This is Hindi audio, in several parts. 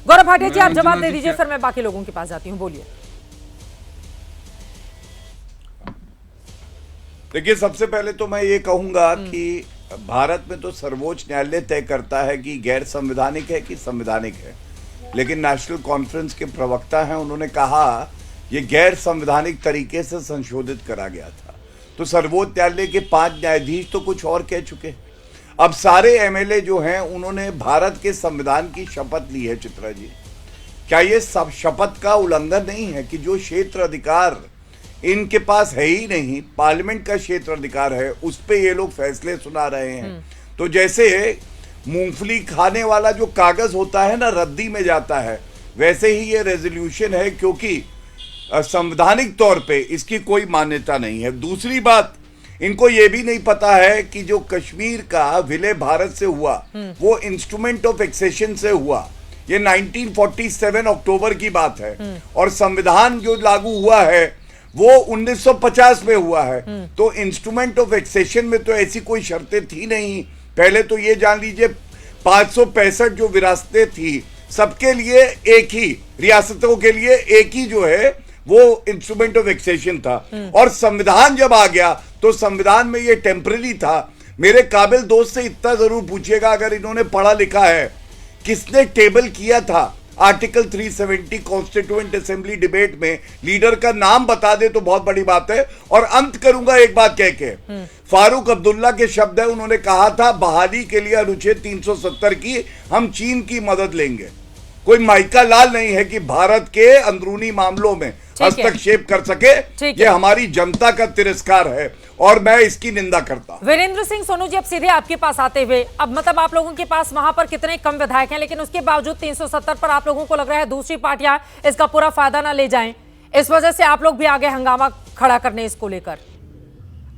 गौरव भाटिया जी, आप जवाब दे दीजिए, फिर मैं बाकी लोगों के पास जाती हूँ। बोलिए। देखिए, सबसे पहले तो मैं ये कहूंगा कि भारत में तो सर्वोच्च न्यायालय तय करता है कि गैर संवैधानिक है कि संवैधानिक है, लेकिन नेशनल कॉन्फ्रेंस के प्रवक्ता हैं, उन्होंने कहा ये गैर संवैधानिक तरीके से संशोधित करा गया था। तो सर्वोच्च न्यायालय के 5 न्यायाधीश तो कुछ और कह चुके। अब सारे एमएलए जो हैं उन्होंने भारत के संविधान की शपथ ली है। चित्रा जी, क्या ये सब शपथ का उल्लंघन नहीं है कि जो क्षेत्र अधिकार इनके पास है ही नहीं, पार्लियामेंट का क्षेत्र अधिकार है, उस पे ये लोग फैसले सुना रहे हैं। तो जैसे मूंगफली खाने वाला जो कागज होता है ना, रद्दी में जाता है, वैसे ही ये रेजोल्यूशन है, क्योंकि संवैधानिक तौर पे इसकी कोई मान्यता नहीं है। दूसरी बात, इनको ये भी नहीं पता है कि जो कश्मीर का विलय भारत से हुआ वो इंस्ट्रूमेंट ऑफ एक्सेशन से हुआ। ये 1947 अक्टूबर की बात है, और संविधान जो लागू हुआ है वो 1950 में हुआ है। तो इंस्ट्रूमेंट ऑफ एक्सेशन में तो ऐसी कोई शर्तें थी नहीं। पहले तो ये जान लीजिए, 565 जो विरासतें थी सबके लिए एक ही, रियासतों के लिए एक ही जो है वो इंस्ट्रूमेंट ऑफ एक्सेशन था। और संविधान जब आ गया तो संविधान में ये टेम्पररी था। मेरे काबिल दोस्त से इतना जरूर पूछिएगा, अगर इन्होंने पढ़ा लिखा है, किसने टेबल किया था आर्टिकल 370 कॉन्स्टिट्यूएंट असेंबली डिबेट में, लीडर का नाम बता दे तो बहुत बड़ी बात है। और अंत करूंगा एक बात कह के, फारूक अब्दुल्ला के शब्द है, उन्होंने कहा था बहाली के लिए अनुच्छेद 370 की हम चीन की मदद लेंगे। कोई माइका लाल नहीं है कि भारत के अंदरूनी मामलों में हस्तक्षेप कर सके। ये हमारी जनता का तिरस्कार है और मैं इसकी निंदा करता हूं। वीरेंद्र सिंह सोनू जी, अब सीधे आपके पास आते हुए, अब मतलब आप लोगों के पास वहां पर कितने कम विधायक हैं, लेकिन उसके बावजूद 370 पर आप लोगों को लग रहा है दूसरी पार्टियां इसका पूरा फायदा ना ले जाएं, इस वजह से आप लोग भी आगे हंगामा खड़ा करने इसको लेकर।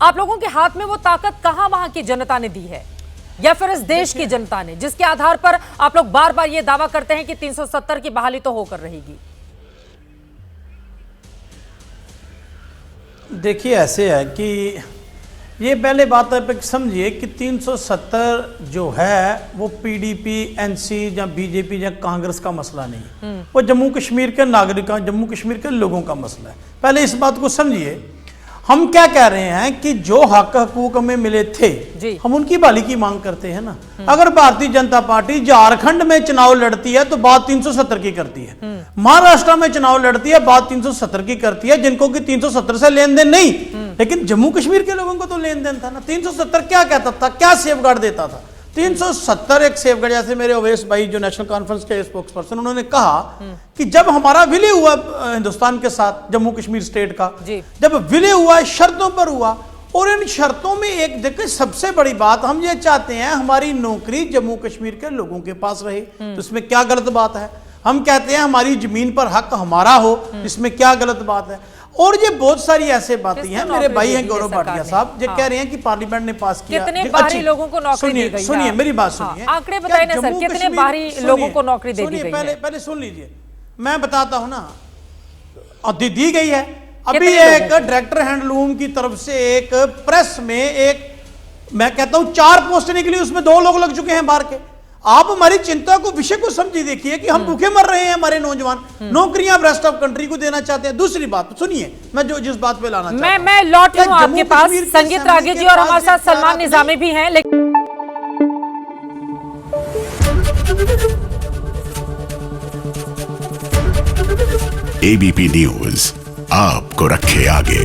आप लोगों के हाथ में वो ताकत कहां वहां की जनता ने दी है, या फिर इस देश की जनता ने, जिसके आधार पर आप लोग बार बार ये दावा करते हैं कि 370 की बहाली तो होकर रहेगी? देखिए, ऐसे है कि ये पहले बात आप समझिए कि 370 जो है वो पीडीपी, एनसी या बीजेपी या कांग्रेस का मसला नहीं, वो जम्मू कश्मीर के नागरिकों, जम्मू कश्मीर के लोगों का मसला है। पहले इस बात को समझिए। हम क्या कह रहे हैं कि जो हक हकूक हमें मिले थे, हम उनकी बहाली की मांग करते हैं ना। अगर भारतीय जनता पार्टी झारखंड में चुनाव लड़ती है तो बात 370 की करती है, महाराष्ट्र में चुनाव लड़ती है बात 370 की करती है, जिनको कि 370 से लेन देन नहीं, लेकिन जम्मू कश्मीर के लोगों को तो लेन देन था ना। 370 क्या कहता था, क्या सेफगार्ड देता था? 370 एक सेफगार्ड, जैसे मेरे ओवैस भाई जो नेशनल कॉन्फ्रेंस के स्पोक्स पर्सन, उन्होंने कहा कि जब हमारा विलय हुआ हिंदुस्तान के साथ, जम्मू कश्मीर स्टेट का जब विलय हुआ, शर्तों पर हुआ, और इन शर्तों में एक देखिए सबसे बड़ी बात, हम ये चाहते हैं हमारी नौकरी जम्मू कश्मीर के लोगों के पास रहे, तो इसमें क्या गलत बात है? हम कहते हैं हमारी जमीन पर हक हमारा हो, इसमें क्या गलत बात है? और ये बहुत सारी ऐसे बातें हैं। मेरे भाई हैं गौरव भाटिया साहब, जो कह रहे हैं कि पार्लियामेंट ने पास किया, कितने बाहरी लोगों को नौकरी दी गई? सुनिए मेरी बात सुनिए, आंकड़े बताइए ना सर, कितने बाहरी लोगों को नौकरी दी गई? पहले सुन लीजिए, मैं बताता हूं ना। दी गई है। अभी एक डायरेक्टर हैंडलूम की तरफ से एक प्रेस में एक, मैं कहता हूं 4 पोस्ट निकली, उसमें 2 लोग लग चुके हैं बाहर के। आप हमारी चिंता को, विषय को समझिए, देखिए कि हम भूखे मर रहे हैं, हमारे नौजवान नौकरियां रेस्ट ऑफ कंट्री को देना चाहते हैं। दूसरी बात सुनिए, मैं जो जिस बात पे लाना चाहता हूं, मैं लौट लूं आपके पास। संगीत रागी जी और हमारे साथ सलमान निजामी भी हैं, लेकिन एबीपी न्यूज आपको रखे आगे।